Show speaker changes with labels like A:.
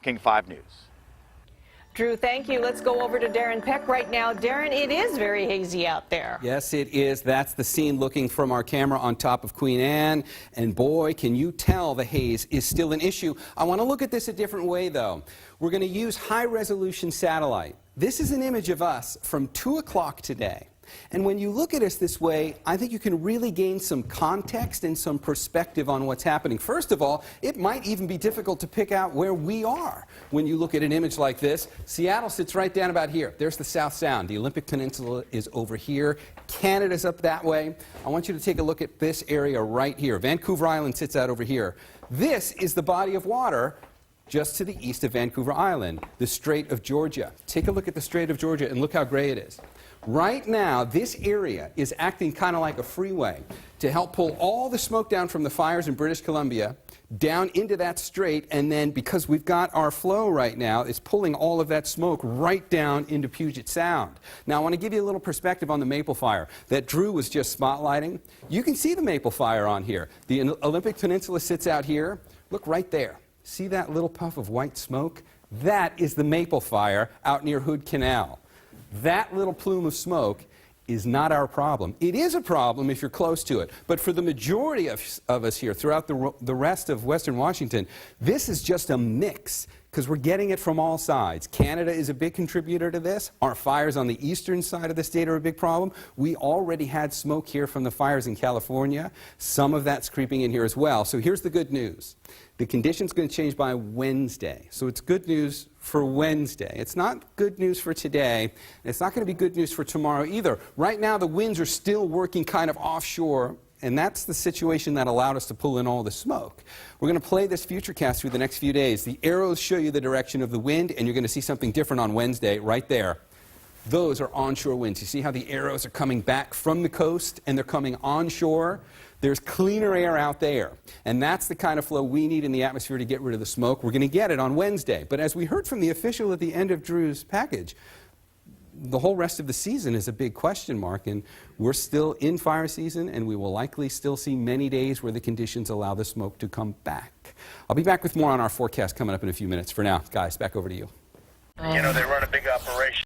A: King 5 News.
B: Drew, thank you. Let's go over to Darren Peck right now. Darren, it is very hazy out there.
C: Yes, it is. That's the scene looking from our camera on top of Queen Anne. And boy, can you tell the haze is still an issue. I want to look at this a different way, though. We're going to use high-resolution satellite. This is an image of us from 2 o'clock today. And when you look at us this way, I think you can really gain some context and some perspective on what's happening. First of all, it might even be difficult to pick out where we are when you look at an image like this. Seattle sits right down about here. There's the South Sound. The Olympic Peninsula is over here. Canada's up that way. I want you to take a look at this area right here. Vancouver Island sits out over here. This is the body of water just to the east of Vancouver Island, the Strait of Georgia. Take a look at the Strait of Georgia and look how gray it is. Right now, this area is acting kind of like a freeway to help pull all the smoke down from the fires in British Columbia down into that strait, and then because we've got our flow right now, it's pulling all of that smoke right down into Puget Sound. Now, I want to give you a little perspective on the maple fire that Drew was just spotlighting. You can see the maple fire on here. The Olympic Peninsula sits out here. Look right there. See that little puff of white smoke? That is the maple fire out near Hood Canal. That little plume of smoke is not our problem. It is a problem if you're close to it. But for the majority of us here throughout the rest of Western Washington, this is just a mix because we're getting it from all sides. Canada is a big contributor to this. Our fires on the eastern side of the state are a big problem. We already had smoke here from the fires in California. Some of that's creeping in here as well. So here's the good news. The condition's going to change by Wednesday. So it's good news for Wednesday. It's not good news for today. And it's not going to be good news for tomorrow either. Right now, the winds are still working kind of offshore, and that's the situation that allowed us to pull in all the smoke. We're going to play this futurecast through the next few days. The arrows show you the direction of the wind, and you're going to see something different on Wednesday right there. Those are onshore winds. You see how the arrows are coming back from the coast, and they're coming onshore? There's cleaner air out there, and that's the kind of flow we need in the atmosphere to get rid of the smoke. We're going to get it on Wednesday. But as we heard from the official at the end of Drew's package, the whole rest of the season is a big question mark, and we're still in fire season, and we will likely still see many days where the conditions allow the smoke to come back. I'll be back with more on our forecast coming up in a few minutes. For now, guys, back over to you.
D: You know, they run a big operation.